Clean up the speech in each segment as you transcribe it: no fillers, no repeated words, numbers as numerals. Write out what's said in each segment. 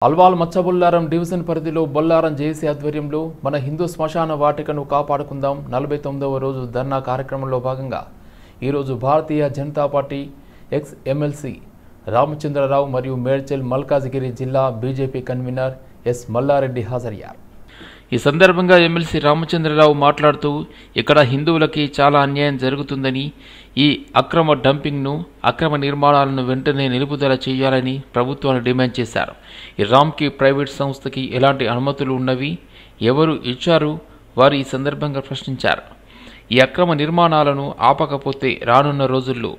Alwal Machabollaram division పరిధిలో Bollaram JAC ఆధ్వర్యంలో మన హిందూ శ్మశాన వాటికను కాపాడుకుందాం 49వ రోజు ధర్నా కార్యక్రమంలో భాగంగా ఈరోజు భారతీయ జనతా పార్టీ ఎక్స్ ఎమ్మెల్సీ రామచంద్రరావు మరియు మేడ్చల్ మల్కాజ్గిరి జిల్లా బీజేపీ కన్వీనర్ ఎస్ మల్లారెడ్డి హాజరయ్యారు। ఈ సందర్భంగా ఎమ్మెల్సీ రామచంద్రరావు మాట్లాడుతూ ఇక్కడ హిందువులకి చాలా అన్యాయం జరుగుతుందని ఈ అక్రమ డంపింగ్ను అక్రమ నిర్మాణాలను వెంటనే నిలుపుదల చేయాలని ప్రభుత్వాన్ని డిమాండ్ చేశారు। ఈ రామ్కి ప్రైవేట్ సంస్థకి ఎలాంటి అనుమతులు ఉన్నవి, ఎవరు ఇచ్చారు వారు ఈ సందర్భంగా ప్రశ్నించారు। ఈ అక్రమ నిర్మాణాలను ఆపకపోతే రానున్న రోజుల్లో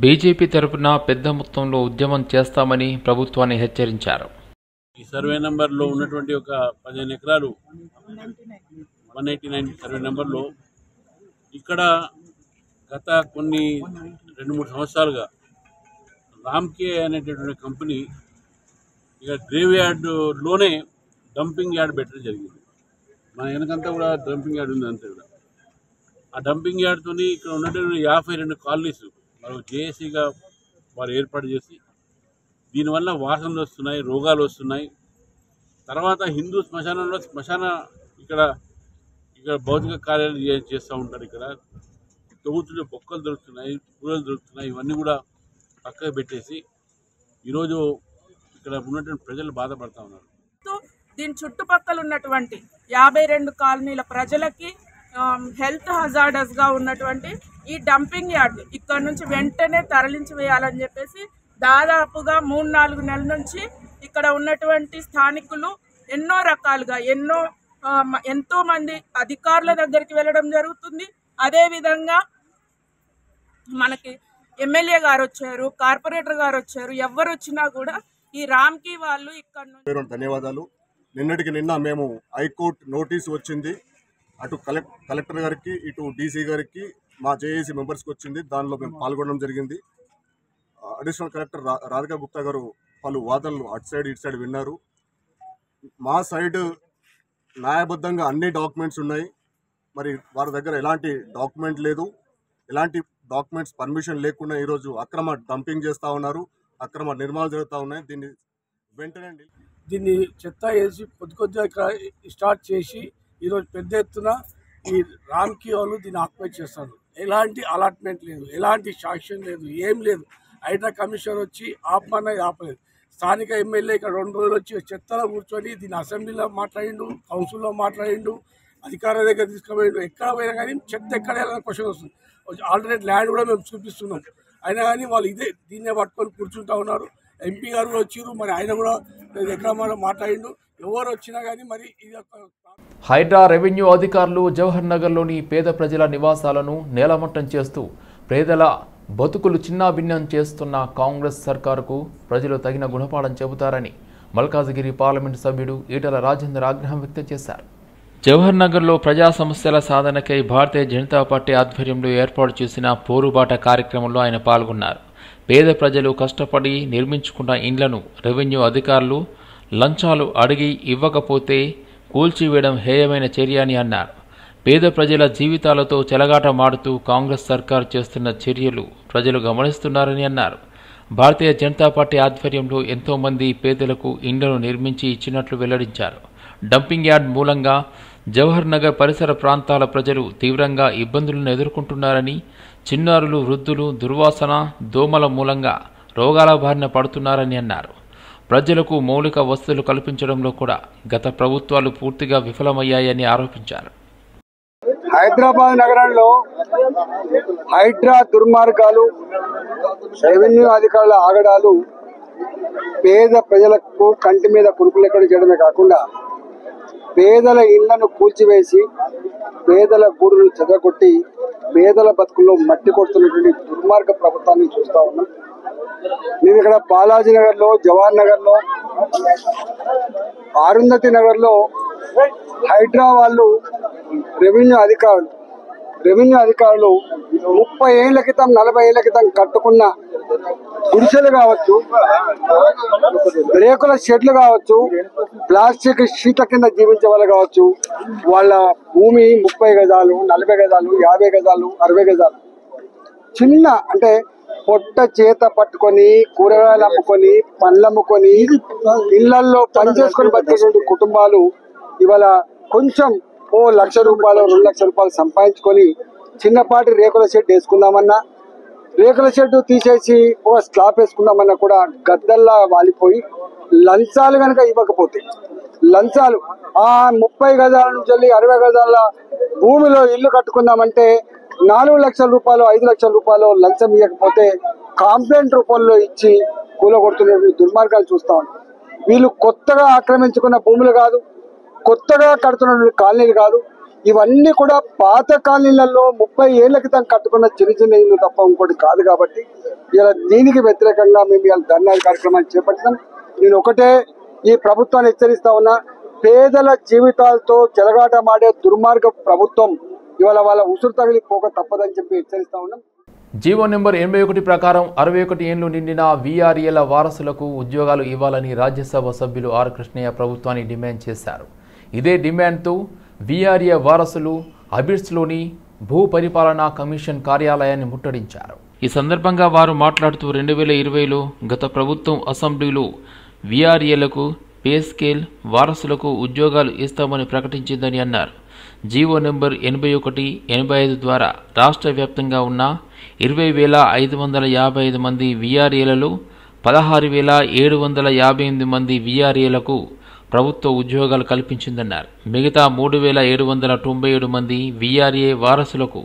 బీజేపీ తరపున పెద్ద మొత్తంలో ఉద్యమం చేస్తామని ప్రభుత్వాన్ని హెచ్చరించారు। ఈ సర్వే నెంబర్లో ఉన్నటువంటి ఒక 15 ఎకరాలు 189 సర్వే నెంబర్లో ఇక్కడ గత కొన్ని 2-3 సంవత్సరాలుగా రామ్కే అనేటటువంటి కంపెనీ ఇక గ్రేవ్ యార్డ్లోనే డంపింగ్ యార్డ్ పెట్టడం జరిగింది। మన వెనకంతా కూడా డంపింగ్ యార్డ్ ఉంది అంతా కూడా। ఆ డంపింగ్ యార్డ్తో ఇక్కడ ఉన్నటువంటి 52 కాలనీస్ మనం జేఏసీగా వారు ఏర్పాటు చేసి దీనివల్ల వాసనలు వస్తున్నాయి, రోగాలు వస్తున్నాయి। తర్వాత హిందూ శ్మశాన ఇక్కడ భౌతిక కార్యాలు చేస్తూ ఉంటారు। ఇక్కడ తవ్వుతుంటే బొక్కలు దొరుకుతున్నాయి, కూరలు దొరుకుతున్నాయి, ఇవన్నీ కూడా పక్కకు పెట్టేసి ఈరోజు ఇక్కడ ఉన్నటువంటి ప్రజలు బాధపడతా ఉన్నారు। దీని చుట్టుపక్కల ఉన్నటువంటి 52 కాలనీల ప్రజలకి హెల్త్ హజార్డస్గా ఉన్నటువంటి ఈ డంపింగ్ యార్డ్ ఇక్కడ నుంచి వెంటనే తరలించి వేయాలని చెప్పేసి దాదాపుగా 3-4 నెలల నుంచి ఇక్కడ ఉన్నటువంటి స్థానికులు ఎన్నో రకాలుగా ఎంతో మంది అధికారుల దగ్గరికి వెళ్ళడం జరుగుతుంది। అదేవిధంగా మనకి ఎమ్మెల్యే గారు వచ్చారు, కార్పొరేటర్ గారు వచ్చారు, ఎవరు వచ్చినా కూడా ఈ రామ్కి వాళ్ళు ఇక్కడ నుంచి ధన్యవాదాలు। నిన్నటికి నిన్న మేము హైకోర్టు నోటీసు వచ్చింది, అటు కలెక్టర్ గారికి ఇటు డీసీ గారికి మా జేఏసీ మెంబర్స్కి వచ్చింది। దానిలో మేము పాల్గొనడం జరిగింది। అడిషనల్ కలెక్టర్ రాధికా గుప్తా గారు పలు వాదనలు అటు సైడ్ ఇటు సైడ్ విన్నారు। మా సైడ్ న్యాయబద్ధంగా అన్ని డాక్యుమెంట్స్ ఉన్నాయి, మరి వారి దగ్గర ఎలాంటి డాక్యుమెంట్ లేదు, ఎలాంటి డాక్యుమెంట్స్ పర్మిషన్ లేకుండా ఈరోజు అక్రమ డంపింగ్ చేస్తూ ఉన్నారు, అక్రమ నిర్మాణాలు జరుగుతూ ఉన్నాయి। దీన్ని చెత్త వేసి కొద్దిగా స్టార్ట్ చేసి ఈరోజు పెద్ద ఎత్తున ఈ రామ్కి వాళ్ళు దీన్ని ఆక్యుపై చేస్తారు। ఎలాంటి అలాట్మెంట్ లేదు, ఎలాంటి శాంక్షన్ లేదు, ఏం లేదు। హైడ్రా కమిషనర్ వచ్చి ఆపమన్నది ఆపలేదు। స్థానిక ఎమ్మెల్యే ఇక్కడ 2 రోజులు వచ్చి చెత్తలో కూర్చొని దీన్ని అసెంబ్లీలో మాట్లాడిండు, కౌన్సిల్లో మాట్లాడిండు, అధికారుల దగ్గర తీసుకుపోయిండు। ఎక్కడ పోయినా కానీ చెత్త ఎక్కడ క్వశ్చన్ వస్తుంది। ఆల్టర్నేట్ ల్యాండ్ కూడా మేము చూపిస్తున్నాం, అయినా కానీ వాళ్ళు దీన్నే పట్టుకొని కూర్చుంటా ఉన్నారు। ఎంపీ గారు కూడా వచ్చిర్రు, మరి ఆయన కూడా ఎక్కడ మాట్లాడిండు, ఎవరు వచ్చినా కానీ మరి ఇది హైడ్రా రెవెన్యూ అధికారులు జవహర్ నగర్లోని పేద ప్రజల నివాసాలను నేలమట్టం చేస్తూ పేదల బతుకులు చిన్నాభిన్నం చేస్తున్న కాంగ్రెస్ సర్కారుకు ప్రజలు తగిన గుణపాఠం చెబుతారని మల్కాజ్గిరి పార్లమెంటు సభ్యుడు ఈటల రాజేందర్ ఆగ్రహం వ్యక్తం చేశారు। జవహర్ నగర్లో ప్రజా సమస్యల సాధనకై భారతీయ జనతా పార్టీ ఆధ్వర్యంలో ఏర్పాటు చేసిన పోరుబాట కార్యక్రమంలో ఆయన పాల్గొన్నారు। పేద ప్రజలు కష్టపడి నిర్మించుకున్న ఇండ్లను రెవెన్యూ అధికారులు లంచాలు అడిగి ఇవ్వకపోతే కూల్చివేయడం హేయమైన చర్య అని అన్నారు। పేద ప్రజల జీవితాలతో చెలగాటమాడుతూ కాంగ్రెస్ సర్కారు చేస్తున్న చర్యలు ప్రజలు గమనిస్తున్నారని అన్నారు। భారతీయ జనతా పార్టీ ఆధ్వర్యంలో ఎంతోమంది పేదలకు ఇండ్లను నిర్మించి ఇచ్చినట్లు వెల్లడించారు। డంపింగ్ యార్డ్ మూలంగా జవహర్ నగర్ పరిసర ప్రాంతాల ప్రజలు తీవ్రంగా ఇబ్బందులను ఎదుర్కొంటున్నారని, చిన్నారులు, వృద్ధులు దుర్వాసన, దోమల మూలంగా రోగాల బారిన పడుతున్నారని అన్నారు। ప్రజలకు మౌలిక వసతులు కల్పించడంలో కూడా గత ప్రభుత్వాలు పూర్తిగా విఫలమయ్యాయని ఆరోపించారు। హైదరాబాద్ నగరంలో హైడ్రా దుర్మార్గాలు, రెవెన్యూ అధికారుల ఆగడాలు పేద ప్రజలకు కంటి మీద కురుకులెక్కడి చేయడమే కాకుండా పేదల ఇళ్లను కూల్చివేసి పేదల గూడును చెదగొట్టి పేదల బతుకుల్లో మట్టి కొడుతున్నటువంటి దుర్మార్గ ప్రభుత్వాన్ని చూస్తా ఉన్నాం। మేము ఇక్కడ బాలాజీ నగర్లో, జవహర్ నగర్లో, అరుంధతి నగర్లో హైడ్రా వాళ్ళు రెవెన్యూ అధికారులు 30 ఏళ్ల క్రితం 40 ఏళ్ల క్రితం కట్టుకున్న గుడిసెలు కావచ్చు, రేకుల షెడ్లు కావచ్చు, ప్లాస్టిక్ షీట్ల కింద జీవించే వాళ్ళు కావచ్చు, వాళ్ళ భూమి 30 గజాలు, 40 గజాలు, 50 గజాలు, 60 గజాలు చిన్న అంటే పొట్ట చేత పట్టుకొని కూరగాయలు అమ్ముకొని పండ్లు అమ్ముకొని ఇళ్లలో పనిచేసుకొని బతికేటువంటి కుటుంబాలు ఇవాళ కొంచెం ఓ 1,00,000 రూపాయలు 2 లక్షల రూపాయలు సంపాదించుకొని చిన్నపాటి రేకుల షెడ్ వేసుకుందామన్నా, రేకుల షెడ్ తీసేసి ఒక స్లాబ్ వేసుకుందామన్నా కూడా గద్దల్లా వాలిపోయి లంచాలు కనుక ఇవ్వకపోతే, లంచాలు ఆ 30 గజాల నుంచి 60 గజాల భూమిలో ఇల్లు కట్టుకుందామంటే 4 లక్షల రూపాయలు 5 లక్షల రూపాయలు లంచం ఇవ్వకపోతే కాంప్లైంట్ రూపంలో ఇచ్చి కూలగొడుతున్న దుర్మార్గాలు చూస్తా ఉంటాం. వీళ్ళు కొత్తగా ఆక్రమించుకున్న భూములు కాదు, కొత్తగా కడుతున్న కాలనీలు కాదు, ఇవన్నీ కూడా పాత కాలనీలలో 30 ఏళ్ల క్రితం కట్టుకున్న చిన్న చిన్న ఇల్లు తప్ప ఇంకోటి కాదు. కాబట్టి ఇలా దీనికి వ్యతిరేకంగా మేము ఇలా ధర్నా కార్యక్రమాన్ని చేపట్టినాం. నేను ఒకటే ఈ ప్రభుత్వాన్ని హెచ్చరిస్తా ఉన్నా, పేదల జీవితాలతో చెలగాటమాడే దుర్మార్గ ప్రభుత్వం ఇవాళ వాళ్ళ ఉసురు తగిలిపోక తప్పదని చెప్పి హెచ్చరిస్తా ఉన్నాం. జీవో నెంబర్ 81 ప్రకారం 61 ఏళ్లు నిండిన వీఆర్ఏల వారసులకు ఉద్యోగాలు ఇవ్వాలని రాజ్యసభ సభ్యులు ఆర్ కృష్ణయ్య ప్రభుత్వాన్ని డిమాండ్ చేశారు. ఇదే డిమాండ్తో వీఆర్ఏ వారసులు అబిడ్స్లోని భూ పరిపాలనా కమిషన్ కార్యాలయాన్ని ముట్టడించారు. ఈ సందర్భంగా వారు మాట్లాడుతూ 2020లో గత ప్రభుత్వం అసెంబ్లీలో వీఆర్ఏలకు పే స్కేల్ వారసులకు ఉద్యోగాలు ఇస్తామని ప్రకటించిందని అన్నారు. జీవో నెంబర్ 81, 85 ద్వారా రాష్ట్ర వ్యాప్తంగా ఉన్న 20,555 మంది వీఆర్ఏలలో 16,758 మంది వీఆర్ఏలకు ప్రభుత్వ ఉద్యోగాలు కల్పించిందన్నారు. మిగతా 3,797 మంది వీఆర్ఏ వారసులకు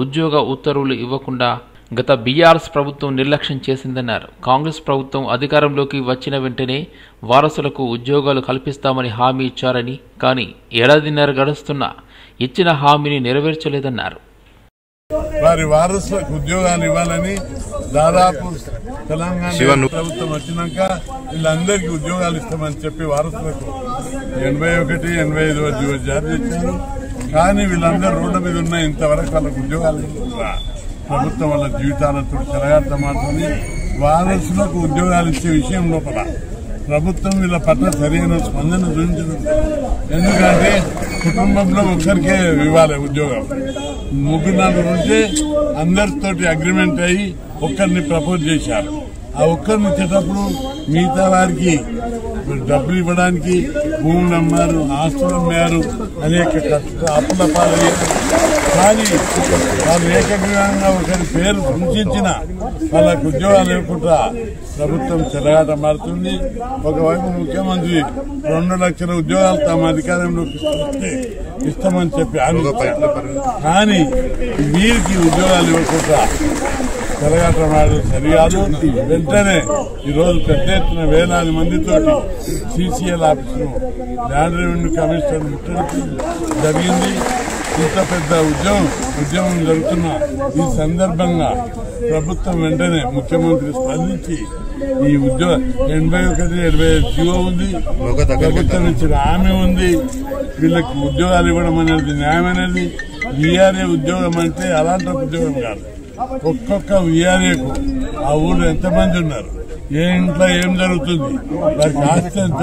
ఉద్యోగ ఉత్తర్వులు ఇవ్వకుండా గత బీఆర్ఎస్ ప్రభుత్వం నిర్లక్ష్యం చేసిందన్నారు. కాంగ్రెస్ ప్రభుత్వం అధికారంలోకి వచ్చిన వెంటనే వారసులకు ఉద్యోగాలు కల్పిస్తామని హామీ ఇచ్చారని, కానీ ఏడాదిన్నర గడుస్తున్నా ఇచ్చిన హామీని నెరవేర్చలేదన్నారు. వారి వారసులకు ఉద్యోగాలు ఇవ్వాలని దాదాపు తెలంగాణ ప్రభుత్వం వచ్చినాక వీళ్ళందరికీ ఉద్యోగాలు ఇస్తామని చెప్పి వారసులకు 81, 85 జారీ చేశారు. కానీ వీళ్ళందరూ రోడ్ల మీద ఉన్న ఇంతవరకు వాళ్ళకు ఉద్యోగాలు ప్రభుత్వం వాళ్ళ జీవితాలతో చెలగాటమాడుతుంది. వారసులకు ఉద్యోగాలు ఇచ్చే విషయం లోపల ప్రభుత్వం వీళ్ళ పట్ల సరైన స్పందన చూపించదు. ఎందుకంటే కుటుంబంలో ఒక్కరికే ఇవ్వాలి ఉద్యోగం. 3-4 ఉంటే అందరితోటి అగ్రిమెంట్ అయ్యి ఒక్కరిని ప్రపోజ్ చేశారు. ఆ ఒక్కరిని ఇచ్చేటప్పుడు మిగతా వారికి డబ్బులు ఇవ్వడానికి భూములు అమ్మారు, ఆస్తులు అమ్మారు, అనేక అప్పుల పాలయ్యారు. కానీ వాళ్ళు ఏకగ్రీవంగా ఒకరి పేరు సూచించిన వాళ్ళకు ఉద్యోగాలు ఇవ్వకుండా ప్రభుత్వం చెలగాట మారుతుంది. ఒకవైపు ముఖ్యమంత్రి 2 లక్షల ఉద్యోగాలు తమ అధికారంలోకి ఇస్తామని చెప్పి ఆలోచించారు. కానీ వీరికి ఉద్యోగాలు ఇవ్వకుండా చెలగాటమాడు సరికాదు. వెంటనే ఈరోజు పెద్ద ఎత్తున వేలాది మందితోటి సిసిఎల్ ఆఫీసును ల్యాండ్ రెవెన్యూ కమిషనర్ ముట్టడి జరిగింది. ఇంత పెద్ద ఉద్యమం జరుగుతున్న ఈ సందర్భంగా ప్రభుత్వం వెంటనే ముఖ్యమంత్రి స్పందించి ఈ ఉద్యోగం 81, 85 జీవో ఉంది, ప్రభుత్వం ఇచ్చిన హామీ ఉంది. వీళ్ళకి ఉద్యోగాలు ఇవ్వడం అనేది న్యాయమైనది. వీఆర్ఏ ఉద్యోగం అంటే అలాంటి ఉద్యోగం కాదు. ఒక్కొక్క వీఆర్ఏకు ఆ ఊళ్ళో ఎంతమంది ఉన్నారు, ఏ ఇంట్లో ఏం జరుగుతుంది, వారికి ఆస్తి ఎంత,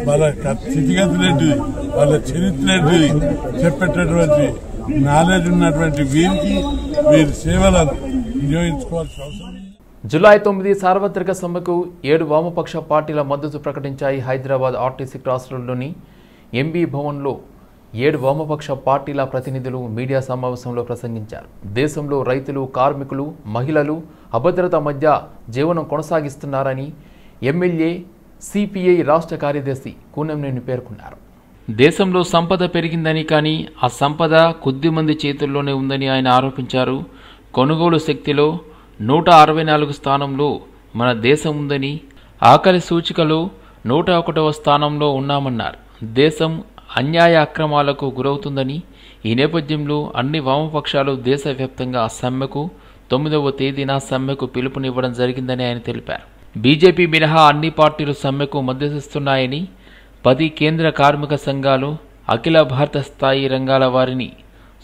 వాళ్ళ స్థితిగతులు ఏంటిది, వాళ్ళ చరిత్ర ఏంటిది చెప్పేటటువంటి నాలెడ్జ్ ఉన్నటువంటి వీరికి వీరి సేవలను వినియోగించుకోవాల్సిన అవసరం. జూలై 9 సార్వత్రిక సమ్మెకు 7 వామపక్ష పార్టీల మద్దతు ప్రకటించాయి. హైదరాబాద్ ఆర్టీసీ క్రాస్ రోడ్లోని ఎంబీ భవన్లో 7 వామపక్ష పార్టీల ప్రతినిధులు మీడియా సమావేశంలో ప్రసంగించారు. దేశంలో రైతులు, కార్మికులు, మహిళలు అభద్రత మధ్య జీవనం కొనసాగిస్తున్నారని ఎమ్మెల్యే సిపిఐ రాష్ట్ర కార్యదర్శి కూనంనేని పేర్కొన్నారు. దేశంలో సంపద పెరిగిందని, కానీ ఆ సంపద కొద్దిమంది చేతుల్లోనే ఉందని ఆయన ఆరోపించారు. కొనుగోలు శక్తిలో 164 స్థానంలో మన దేశం ఉందని, ఆకలి సూచికలో 101వ స్థానంలో ఉన్నామన్నారు. దేశం అన్యాయ అక్రమాలకు గురవుతుందని, ఈ నేపథ్యంలో అన్ని వామపక్షాలు దేశవ్యాప్తంగా సమ్మెకు 9వ తేదీన సమ్మెకు పిలుపునివ్వడం జరిగిందని ఆయన తెలిపారు. బీజేపీ మినహా అన్ని పార్టీలు సమ్మెకు మద్దతిస్తున్నాయని, 10 కేంద్ర కార్మిక సంఘాలు, అఖిల భారత స్థాయి రంగాల వారిని,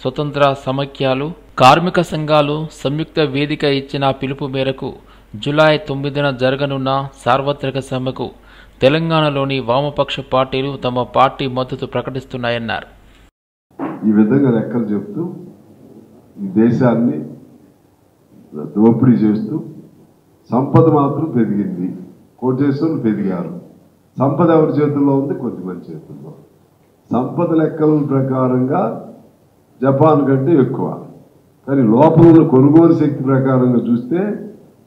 స్వతంత్ర సమైక్యాలు, కార్మిక సంఘాలు సంయుక్త వేదిక ఇచ్చిన పిలుపు మేరకు జూలై 9న జరగనున్న సార్వత్రిక సమ్మెకు తెలంగాణలోని వామపక్ష పార్టీలు తమ పార్టీ మద్దతు ప్రకటిస్తున్నాయన్నారు. ఈ విధంగా లెక్కలు చెప్తూ ఈ దేశాన్ని దోపిడీ చేస్తూ సంపద మాత్రం పెరిగింది, కోటేశ్వరులు పెరిగారు. సంపద ఎవరి చేతుల్లో ఉంది? కొద్దిమంది చేతుల్లో. సంపద లెక్కల ప్రకారంగా జపాన్ కంటే ఎక్కువ, కానీ లోపల ఉన్న కొనుగోలు శక్తి ప్రకారంగా చూస్తే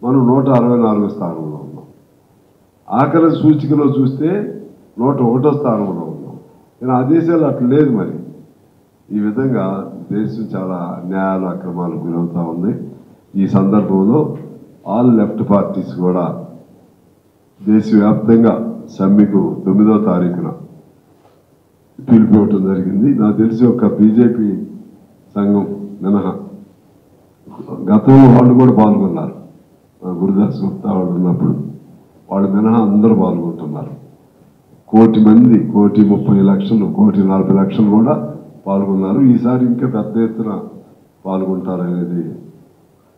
మనం 164వ స్థానంలో ఉన్నాం. ఆఖరి సూచికలో చూస్తే 101వ స్థానంలో ఉన్నాం. కానీ ఆ దేశాలు అట్లా లేదు. మరి ఈ విధంగా దేశం చాలా అన్యాయాలు అక్రమాలకు గురవుతూ ఉంది. ఈ సందర్భంలో ఆల్ లెఫ్ట్ పార్టీస్ కూడా దేశవ్యాప్తంగా సమ్మెకు 9వ తారీఖున పిలిపివ్వటం జరిగింది. నాకు తెలిసి ఒక బీజేపీ సంఘం మినహా గతంలో వాళ్ళు కూడా పాల్గొన్నారు. గురుదాస్ గుప్తా వాళ్ళు ఉన్నప్పుడు వాళ్ళు మినహా అందరూ పాల్గొంటున్నారు. 1,00,00,000 మంది, 1,30,00,000, 1,40,00,000 కూడా పాల్గొన్నారు. ఈసారి ఇంకా పెద్ద ఎత్తున పాల్గొంటారనేది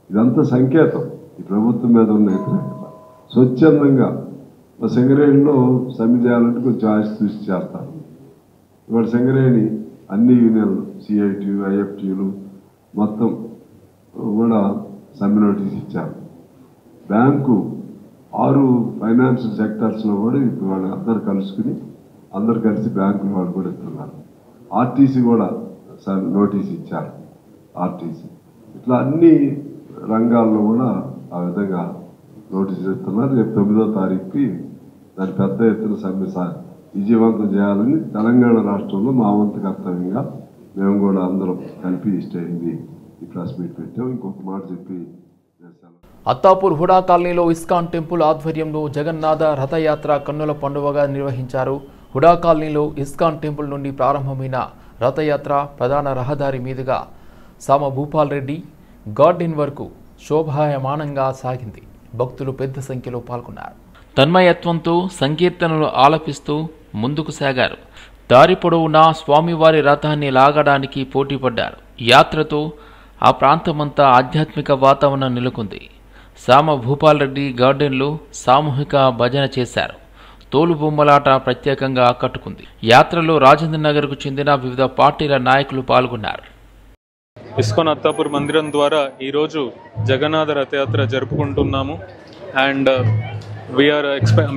ఇదంతా సంకేతం ఈ ప్రభుత్వం మీద ఉన్న వ్యతిరేకత. స్వచ్ఛందంగా సింగరేణిలో సమ్మె చేయాలంటే కొంచెం ఆశ చూసి చేస్తారు. ఇవాళ సింగరేణి అన్ని యూనియన్లు, సిఐటియు, ఐఎఫ్టీలు మొత్తం కూడా సమ్మె నోటీస్ ఇచ్చారు. బ్యాంకు 6 ఫైనాన్షియల్ సెక్టర్స్లో కూడా ఇప్పుడు వాళ్ళు అందరు కలిసి బ్యాంకులు వాళ్ళు కూడా ఇస్తున్నారు. ఆర్టీసీ కూడా నోటీస్ ఇచ్చారు. ఆర్టీసీ ఇట్లా అన్ని రంగాల్లో కూడా ఆ విధంగా నోటీసులు ఇస్తున్నారు. రేపు 9వ తారీఖుకి దాని పెద్ద ఎత్తున సమ్మె విజయవంతం చేయాలని తెలంగాణ రాష్ట్రంలో మా వంతు కర్తవ్యంగా మేము కూడా అందరం కలిపి ఇష్టమైంది ఈ ప్రెస్ మీట్ పెట్టాం. ఇంకొక మాట చెప్పి అత్తాపూర్ హుడా కాలనీలో ఇస్కాన్ టెంపుల్ ఆధ్వర్యంలో జగన్నాథ రథయాత్ర కన్నుల పండుగగా నిర్వహించారు. హుడా కాలనీలో ఇస్కాన్ టెంపుల్ నుండి ప్రారంభమైన రథయాత్ర ప్రధాన రహదారి మీదుగా సామ భూపాల్ రెడ్డి గార్డెన్ వరకు శోభాయమానంగా సాగింది. భక్తులు పెద్ద సంఖ్యలో పాల్గొన్నారు. తన్మయత్వంతో సంకీర్తనలు ఆలపిస్తూ ముందుకు సాగారు. దారి పొడవునా స్వామివారి రథాన్ని లాగడానికి పోటీపడ్డారు. యాత్రతో ఆ ప్రాంతమంతా ఆధ్యాత్మిక వాతావరణం నెలకొంది. సామ భూపాల్ రెడ్డి గార్డెన్లో సామూహిక భజన చేశారు. తోలు బొమ్మలాట ప్రత్యేకంగా ఆకట్టుకుంది. యాత్రలో రాజేంద్ర నగర్కు చెందిన వివిధ పార్టీల నాయకులు పాల్గొన్నారు. ఇస్కాన్ అత్తాపూర్ మందిరం ద్వారా ఈరోజు జగన్నాథ రథయాత్ర జరుపుకుంటున్నాము. అండ్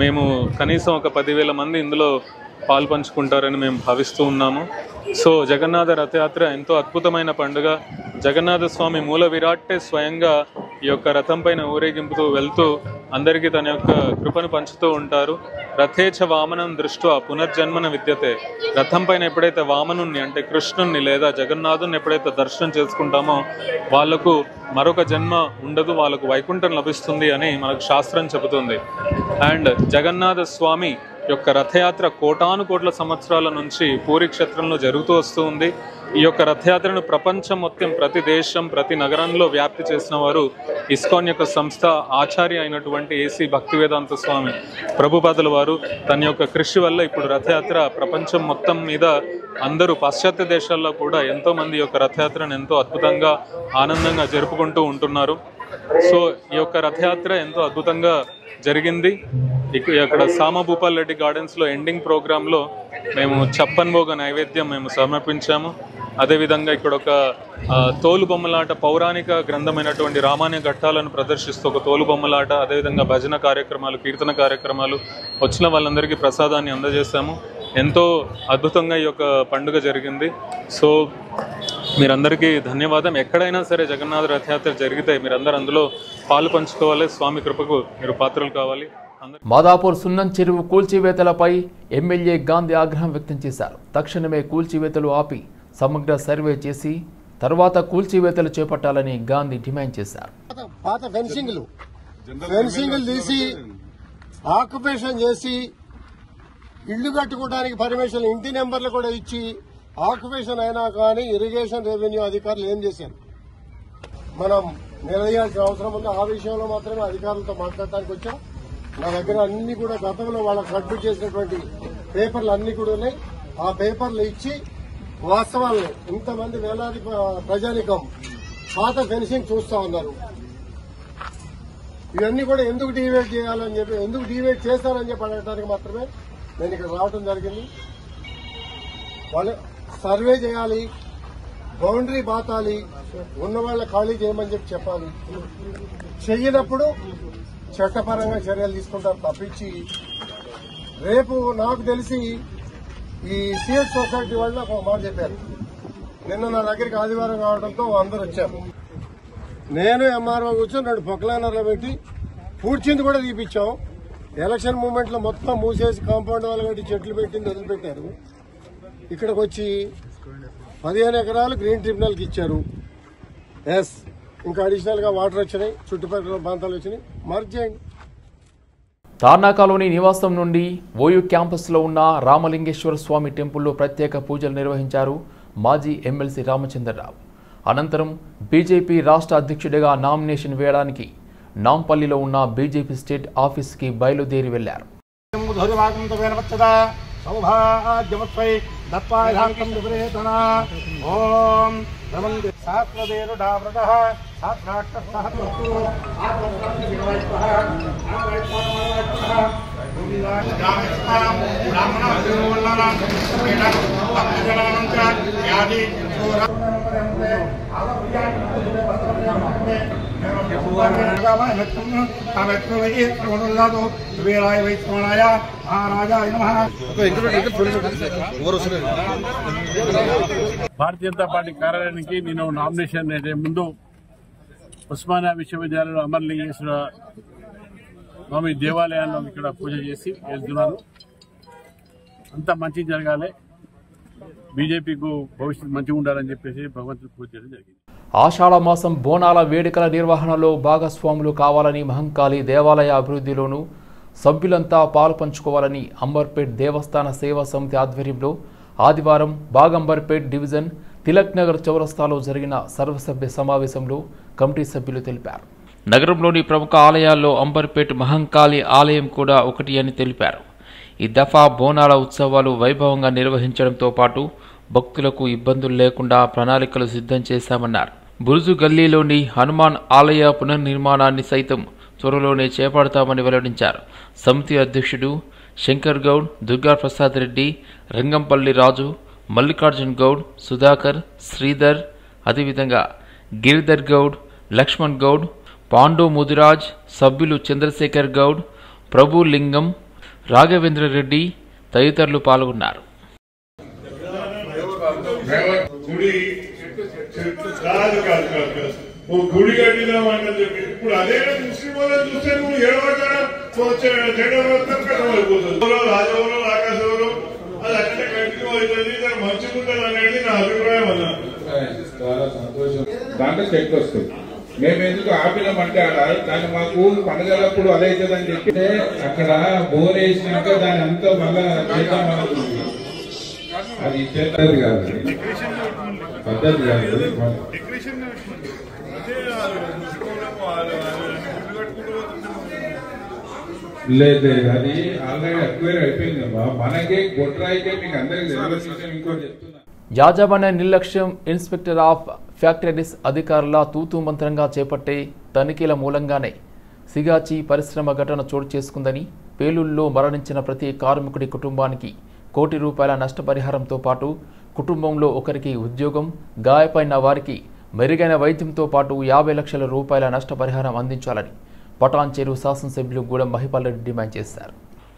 మేము కనీసం ఒక 10,000 మంది ఇందులో పాల్పంచుకుంటారని మేము భావిస్తూ ఉన్నాము. సో జగన్నాథ రథయాత్ర ఎంతో అద్భుతమైన పండుగ. జగన్నాథ స్వామి మూల విరాట్టే స్వయంగా ఈ యొక్క రథం పైన ఊరేగింపుతూ వెళ్తూ అందరికీ తన యొక్క కృపను పంచుతూ ఉంటారు. రథేచ వామనం దృష్ట్యా పునర్జన్మన విద్యతే. రథం పైన ఎప్పుడైతే వామనుణ్ణి అంటే కృష్ణుణ్ణి లేదా జగన్నాథుని ఎప్పుడైతే దర్శనం చేసుకుంటామో వాళ్లకు మరొక జన్మ ఉండదు, వాళ్ళకు వైకుంఠం లభిస్తుంది అని మనకు శాస్త్రం చెబుతుంది. అండ్ జగన్నాథ స్వామి యొక్క రథయాత్ర కోటానుకోట్ల సంవత్సరాల నుంచి పూరి క్షేత్రంలో జరుగుతూ వస్తూ ఉంది. ఈ యొక్క రథయాత్రను ప్రపంచం మొత్తం ప్రతి దేశం ప్రతి నగరంలో వ్యాప్తి చేసిన వారు ఇస్కాన్ యొక్క సంస్థ ఆచార్య అయినటువంటి ఏసీ భక్తివేదాంత స్వామి ప్రభుపాదుల వారు. తన యొక్క కృషి వల్ల ఇప్పుడు రథయాత్ర ప్రపంచం మొత్తం మీద అందరూ పాశ్చాత్య దేశాల్లో కూడా ఎంతోమంది యొక్క రథయాత్రను ఎంతో అద్భుతంగా ఆనందంగా జరుపుకుంటూ ఉంటున్నారు. సో ఈ యొక్క రథయాత్ర ఎంతో అద్భుతంగా జరిగింది. ఇక్కడ సామ భూపాల్ రెడ్డి గార్డెన్స్లో ఎండింగ్ ప్రోగ్రాంలో మేము చప్పన్ భోగ నైవేద్యం మేము సమర్పించాము. అదేవిధంగా ఇక్కడ ఒక తోలు బొమ్మలాట పౌరాణిక గ్రంథమైనటువంటి రామాయణ ఘట్టాలను ప్రదర్శిస్తూ ఒక తోలు బొమ్మలాట, అదేవిధంగా భజన కార్యక్రమాలు, కీర్తన కార్యక్రమాలు వచ్చిన వాళ్ళందరికీ ప్రసాదాన్ని అందజేశాము. ఎంతో అద్భుతంగా ఈ యొక్క పండుగ జరిగింది. సో మీరందరికీ ధన్యవాదం. ఎక్కడైనా సరే జగన్నాథ రథయాత్ర జరిగితే మీరందరూ అందులో పాలు పంచుకోవాలి. స్వామి కృపకు మీరు పాత్రలు కావాలి. మాదాపూర్ సున్నం చెరువు కూల్చివేతలపై ఎమ్మెల్యే గాంధీ ఆగ్రహం వ్యక్తం చేశారు. తక్షణమే కూల్చివేతలు ఆపి సమగ్ర సర్వే చేసి తర్వాత కూల్చివేతలు చేపట్టాలని గాంధీ డిమాండ్ చేశారు. పాత ఫెన్సింగ్లు తీసి ఆక్యుపేషన్ చేసి ఇళ్లు కట్టుకోవడానికి పర్మిషన్ ఇంటి నెంబర్లు కూడా ఇచ్చి ఆక్యుపేషన్ అయినా కానీ ఇరిగేషన్ రెవెన్యూ అధికారులు ఏం చేశారు మనం నిలదీయాల్సిన అవసరం ఉంది. ఆ విషయంలో మాత్రమే అధికారులతో మాట్లాడటానికి వచ్చాం. నా దగ్గర అన్ని కూడా గతంలో వాళ్ళకి సబ్మిట్ చేసినటువంటి పేపర్లు అన్ని కూడా ఉన్నాయి. ఆ పేపర్లు ఇచ్చి వాస్తవాలను ఇంతమంది వేలాది ప్రజానికం పాత ఫెన్సింగ్ చూస్తా ఉన్నారు. ఇవన్నీ కూడా ఎందుకు డివైడ్ చేయాలని చెప్పి ఎందుకు డివైడ్ చేస్తారని చెప్పి అడగడానికి మాత్రమే నేను ఇక్కడ రావడం జరిగింది. వాళ్ళు సర్వే చేయాలి, బౌండరీ బాతాలి, ఉన్న వాళ్ళ ఖాళీ చేయమని చెప్పి చెప్పాలి. చెయ్యనప్పుడు చట్టపరంగా చర్యలు తీసుకుంటారు తప్పించి రేపు నాకు తెలిసి ఈ సిఎస్ సొసైటీ వాళ్ళు నాకు ఒక మాట చెప్పారు. నిన్న నా దగ్గరికి ఆదివారం కావడంతో అందరూ వచ్చారు. నేను ఎంఆర్ఓ కూర్చొని 2 పొక్లైనర్లు పెట్టి పూడ్చింది కూడా తీపిచ్చాం. ఎలక్షన్ మూమెంట్ లో మొత్తం మూసేసి కాంపౌండ్ వాళ్ళు కట్టి చెట్లు పెట్టింది వదిలిపెట్టారు. ఇక్కడికి వచ్చి 15 ఎకరాలు గ్రీన్ ట్రిబ్యునల్కి ఇచ్చారు. ఎస్, ఇంకా అడిషనల్ గా వాటర్ వచ్చినాయి, చుట్టుపక్కల ప్రాంతాలు వచ్చినాయి, మర్జ్ చేయండి. తార్నాకలోని నివాసం నుండి ఓయూ క్యాంపస్లో ఉన్న రామలింగేశ్వర స్వామి టెంపుల్లో ప్రత్యేక పూజలు నిర్వహించారు మాజీ ఎమ్మెల్సీ రామచంద్రరావు. అనంతరం బీజేపీ రాష్ట్ర అధ్యక్షుడిగా నామినేషన్ వేయడానికి నాంపల్లిలో ఉన్న బీజేపీ స్టేట్ ఆఫీస్కి బయలుదేరి వెళ్లారు. భారతీయ జనతా పార్టీ కార్యాలయానికి నేను నామినేషన్ ముందు ఉస్మానియా విశ్వవిద్యాలయంలో అమరలింగేశ్వర స్వామి దేవాలయాల్లో ఇక్కడ పూజ చేసి వెళ్తున్నాను. అంతా మంచి జరగాలి, బీజేపీకు భవిష్యత్తు మంచిగా ఉండాలని చెప్పేసి భగవంతుడు పూజ చేయడం జరిగింది. ఆషాఢ మాసం బోనాల వేడుకల నిర్వహణలో భాగస్వాములు కావాలని మహంకాళి దేవాలయ అభివృద్ధిలోనూ సభ్యులంతా పాలు పంచుకోవాలని అంబర్పేట్ దేవస్థాన సేవా సమితి ఆధ్వర్యంలో ఆదివారం బాగంబర్పేట్ డివిజన్ తిలక్ నగర్ చౌరస్తాలో జరిగిన సర్వసభ్య సమావేశంలో కమిటీ సభ్యులు తెలిపారు. నగరంలోని ప్రముఖ ఆలయాల్లో అంబర్పేట్ మహంకాళి ఆలయం కూడా ఒకటి అని తెలిపారు. ఈ దఫా బోనాల ఉత్సవాలు వైభవంగా నిర్వహించడంతో పాటు భక్తులకు ఇబ్బందులు లేకుండా ప్రణాళికలు సిద్ధం చేశామన్నారు. బురుజు గల్లీలోని హనుమాన్ ఆలయ పునర్నిర్మాణాన్ని సైతం త్వరలోనే చేపడతామని వెల్లడించారు. సమితి అధ్యక్షుడు శంకర్ గౌడ్, దుర్గా ప్రసాద్ రెడ్డి, రంగంపల్లి రాజు, మల్లికార్జున్ గౌడ్, సుధాకర్, శ్రీధర్, అదేవిధంగా గిరిధర్ గౌడ్, లక్ష్మణ్ గౌడ్, పాండు ముదిరాజ్, సభ్యులు చంద్రశేఖర్ గౌడ్, ప్రభు లింగం, రాఘవేంద్ర రెడ్డి తదితరులు పాల్గొన్నారు. గుడి కట్టినామని చెప్పి ఇప్పుడు అదే ముస్లిం వాళ్ళని చూస్తే నువ్వు రాజవరం ఆకాశవరం అది అట్లే కంటిన్యూ అవుతుంది, దాని మంచిగా ఉంటుంది అనేది నా అభిప్రాయం అన్నా. చాలా సంతోషం. దాంట్లో చెక్ వస్తుంది. మేము ఎందుకు ఆపినామంటే దాన్ని మాకు పండుగలప్పుడు అదైతుందని చెప్పి అక్కడ బోర్ వేసినాక దాని అంతా మళ్ళా చేద్దాం అనుకుంటుంది. అది చేసేది కాదు, పద్ధతి కాదు. లేదు, అది ఆల్రెడీ అక్వైర్ అయిపోయింది. మనకే గొడ్రాయికే మీకు అందరికి తెలియదు. ఇంకోటి చెప్తున్నా, యాజమాన్య నిర్లక్ష్యం, ఇన్స్పెక్టర్ ఆఫ్ ఫ్యాక్టరీస్ అధికారుల తూతూ మంత్రంగా చేపట్టే తనిఖీల మూలంగానే సిగాచి పరిశ్రమ ఘటన చోటు చేసుకుందని, పేలుల్లో మరణించిన ప్రతి కార్మికుడి కుటుంబానికి ₹1 కోటి నష్టపరిహారంతో పాటు కుటుంబంలో ఒకరికి ఉద్యోగం, గాయపడిన వారికి మెరుగైన వైద్యంతో పాటు ₹50 లక్షల నష్టపరిహారం అందించాలని పటాన్చెరు శాసనసభ్యులు గూడెం మహిపాల్ రెడ్డి డిమాండ్ చేశారు.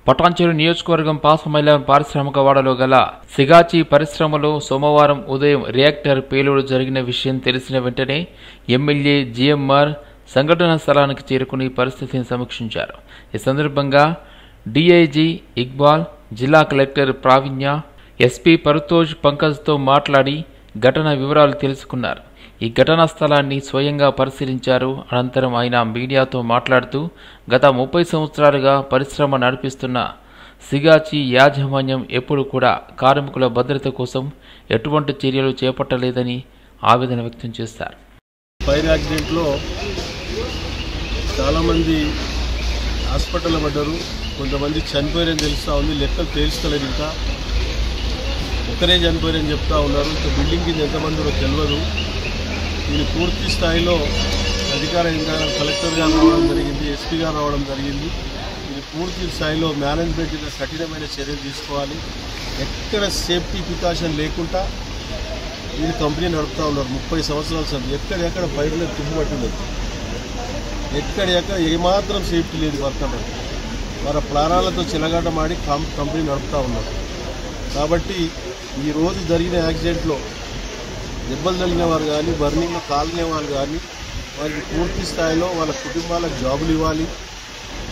పటాన్చెరు నియోజకవర్గం పాసమైలాన్ పారిశ్రామిక వాడలో గల సిగాచి పరిశ్రమలో సోమవారం ఉదయం రియాక్టర్ పేలుడు జరిగిన విషయం తెలిసిన వెంటనే ఎమ్మెల్యే జిఎంఆర్ సంఘటనా స్థలానికి చేరుకుని పరిస్థితిని సమీక్షించారు. ఈ సందర్భంగా డిఐజీ ఇక్బాల్, జిల్లా కలెక్టర్ ప్రావీణ్య, ఎస్పీ పరుతోజ్ పంకజ్తో మాట్లాడి ఘటన వివరాలు తెలుసుకున్నారు. ఈ ఘటనా స్థలాన్ని స్వయంగా పరిశీలించారు. అనంతరం ఆయన మీడియాతో మాట్లాడుతూ గత 30 సంవత్సరాలుగా పరిశ్రమ నడిపిస్తున్న సిగాచి యాజమాన్యం ఎప్పుడు కూడా కార్మికుల భద్రత కోసం ఎటువంటి చర్యలు చేపట్టలేదని ఆవేదన వ్యక్తం చేశారు. ఫైర్ యాక్సిడెంట్లో చాలామంది హాస్పిటల్లో పడ్డారు, కొంతమంది చనిపోయారని తెలుస్తూ ఉంది. లెక్కలు తేల్చలేదు, ఇంకా ఒకరే చనిపోయారని చెప్తా ఉన్నారు. ఇంకా బిల్డింగ్ కింద ఎంతమంది తెలియదు. దీన్ని పూర్తి స్థాయిలో అధికార యంత్రాంగం కలెక్టర్ గారు రావడం జరిగింది, ఎస్పీ గారు రావడం జరిగింది. ఇది పూర్తి స్థాయిలో మేనేజ్మెంట్ మీద కఠినమైన చర్యలు తీసుకోవాలి. ఎక్కడ సేఫ్టీ ప్రికాషన్ లేకుండా వీళ్ళు కంపెనీ నడుపుతూ ఉన్నారు 30 సంవత్సరాల సమయం. ఎక్కడెక్కడ ఫైర్లో తుమ్ముపట్టింది. ఎక్కడెక్కడ ఏమాత్రం సేఫ్టీ లేదు వర్కర్లు. వారి ప్రాణాలతో చిలగాటమాడి కంపెనీ నడుపుతూ ఉన్నారు. కాబట్టి ఈరోజు జరిగిన యాక్సిడెంట్లో దెబ్బలు తగిలిన వారు కానీ బర్నింగ్లో కాలిన వాళ్ళు కానీ వారికి పూర్తి స్థాయిలో వాళ్ళ కుటుంబాలకు జాబులు ఇవ్వాలి.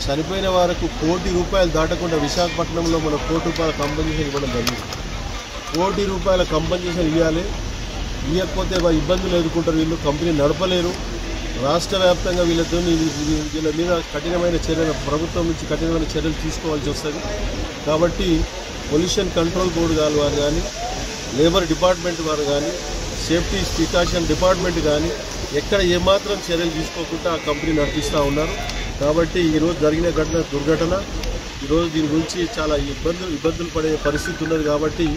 చనిపోయిన వారికి ₹1 కోటి దాటకుండా విశాఖపట్నంలో మన ₹1 కోటి కంపెన్సేషన్ ఇవ్వడం జరిగింది. ₹1 కోటి కంపెన్సేషన్ ఇవ్వాలి. ఇవ్వకపోతే ఇబ్బందులు ఎదుర్కొంటారు. వీళ్ళు కంపెనీ నడపలేరు. రాష్ట్ర వ్యాప్తంగా వీళ్ళ మీద కఠినమైన చర్యలు ప్రభుత్వం నుంచి కఠినమైన చర్యలు తీసుకోవాల్సి వస్తుంది. కాబట్టి పొల్యూషన్ కంట్రోల్ బోర్డు వారు కానీ లేబర్ డిపార్ట్మెంట్ వారు కానీ సేఫ్టీ ప్రికాషన్ డిపార్ట్మెంట్ కానీ ఎక్కడ ఏమాత్రం చర్యలు తీసుకోకుండా ఆ కంపెనీ నడిపిస్తూ ఉన్నారు. కాబట్టి ఈరోజు జరిగిన దుర్ఘటన ఈరోజు దీని గురించి చాలా ఇబ్బందులు పడే పరిస్థితి ఉన్నది. కాబట్టి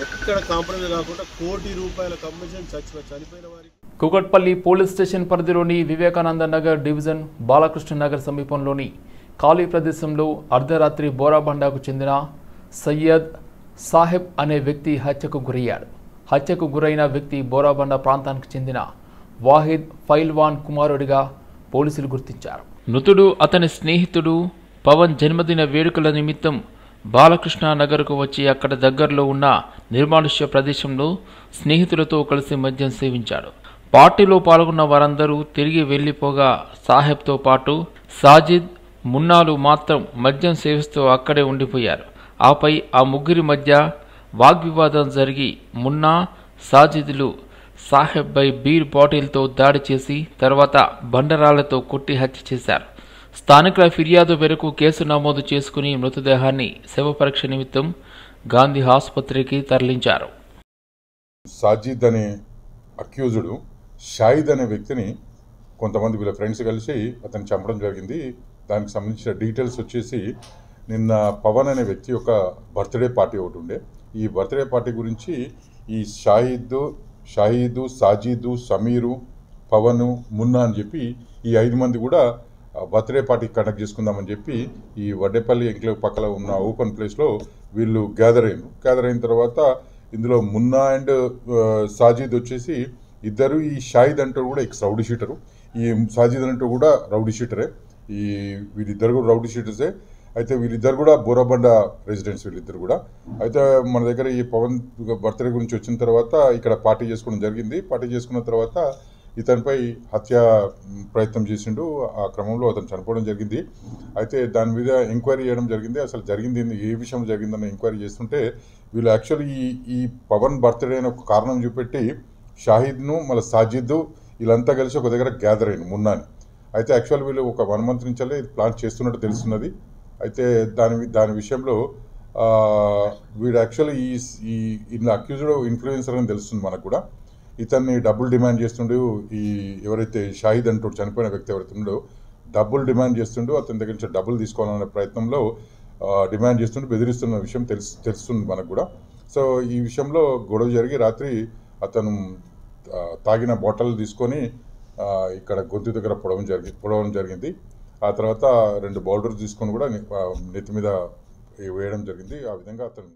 ఎక్కడ కాంప్రమైజ్ కాకుండా ₹1 కోటి కంపెన్సేషన్ చనిపోయిన వారికి. కూకట్పల్లి పోలీస్ స్టేషన్ పరిధిలోని వివేకానంద నగర్ డివిజన్ బాలకృష్ణ నగర్ సమీపంలోని ఖాళీ ప్రదేశంలో అర్ధరాత్రి బోరాబండాకు చెందిన సయ్యద్ సాహెబ్ అనే వ్యక్తి హత్యకు గురయ్యాడు. హత్యకు గురైన వ్యక్తి బోరాబండ ప్రాంతానికి చెందిన వాహిద్ ఫైల్వాన్ కుమారుడిగా పోలీసులు గుర్తించారు. మృతుడు అతని స్నేహితుడు పవన్ జన్మదిన వేడుకల నిమిత్తం బాలకృష్ణ నగర్కు వచ్చి అక్కడ దగ్గరలో ఉన్న నిర్మానుష్య ప్రదేశంలో స్నేహితులతో కలిసి మద్యం సేవించాడు. పార్టీలో పాల్గొన్న వారందరూ తిరిగి వెళ్లిపోగా సాహెబ్తో పాటు సాజిద్, మున్నాలు మాత్రం మద్యం సేవిస్తూ అక్కడే ఉండిపోయారు. ఆపై ఆ ముగ్గురి మధ్య వాగ్వివాదం జరిగి మున్నా, సాజిద్లు సాహెబ్పై బీర్ బాటిల్తో దాడి చేసి తర్వాత బండరాళ్లతో కొట్టి హత్య చేశారు. స్థానికుల ఫిర్యాదు మేరకు కేసు నమోదు చేసుకుని మృతదేహాన్ని శవ పరీక్ష నిమిత్తం గాంధీ ఆసుపత్రికి తరలించారు. సాజిద్ అనే అక్యూజుడు షాహిద్ అనే వ్యక్తిని కొంతమంది వీళ్ళ ఫ్రెండ్స్ కలిసి అతన్ని చంపడం జరిగింది. దానికి సంబంధించిన డీటెయిల్స్ వచ్చేసి నిన్న పవన్ అనే వ్యక్తి యొక్క బర్త్డే పార్టీ ఒకటి ఉండే. ఈ బర్త్డే పార్టీ గురించి ఈ షాహిద్, సాజిద్, సమీరు, పవన్, మున్నా అని చెప్పి ఈ 5 మంది కూడా బర్త్డే పార్టీ కండక్ట్ చేసుకుందామని చెప్పి ఈ వడ్డేపల్లి ఎంక్లేవ్ పక్కన ఉన్న ఓపెన్ ప్లేస్లో వీళ్ళు గ్యాదర్ అయిన తర్వాత ఇందులో మున్నా అండ్ సాజిద్ వచ్చేసి ఇద్దరు, ఈ షాహిద్ అంటూ కూడా ఎక్స్ రౌడీ షీటరు, ఈ సాజిద్ అంటూ కూడా రౌడీ షీటరే. వీళ్ళిద్దరు కూడా రౌడీ షీటర్సే. అయితే వీళ్ళిద్దరు కూడా బోరాబండ రెసిడెంట్స్ వీళ్ళిద్దరు కూడా. అయితే మన దగ్గర ఈ పవన్ బర్త్డే గురించి వచ్చిన తర్వాత ఇక్కడ పార్టీ చేసుకోవడం జరిగింది. పార్టీ చేసుకున్న తర్వాత ఇతనిపై హత్య ప్రయత్నం చేసిండు. ఆ క్రమంలో అతను చనిపోవడం జరిగింది. అయితే దాని మీద ఎంక్వైరీ చేయడం జరిగింది. అసలు జరిగింది ఏ విషయం జరిగిందన్న ఎంక్వైరీ చేస్తుంటే వీళ్ళు యాక్చువల్లీ ఈ పవన్ బర్త్డే అని ఒక కారణం చూపెట్టి షాహిద్ను మళ్ళీ సాజిద్ వీళ్ళంతా కలిసి ఒక దగ్గర గ్యాదర్ అయిన మున్నాని. అయితే యాక్చువల్ వీళ్ళు ఒక 1 month నుంచే ప్లాన్ చేస్తున్నట్టు తెలుస్తున్నది. అయితే దాని విషయంలో వీడు యాక్చువల్లీ ఇలా అక్యూజ్డ్ ఇన్ఫ్లుయెన్సర్ అని తెలుస్తుంది మనకు కూడా. ఇతన్ని డబ్బులు డిమాండ్ చేస్తుండు. ఎవరైతే షాహిద్ అంటూ చనిపోయిన వ్యక్తి ఎవరైతే ఉండో డబ్బులు డిమాండ్ చేస్తుండో అతని దగ్గర నుంచి డబ్బులు తీసుకోవాలనే ప్రయత్నంలో డిమాండ్ చేస్తుంటూ బెదిరిస్తున్న విషయం తెలుస్తుంది మనకు కూడా. సో ఈ విషయంలో గొడవ జరిగి రాత్రి అతను తాగిన బాటిల్ తీసుకొని ఇక్కడ గొంతు దగ్గర పొడవడం జరిగింది. ఆ తర్వాత 2 బౌల్డర్స్ తీసుకొని కూడా నెత్తి మీద వేయడం జరిగింది. ఆ విధంగా అతను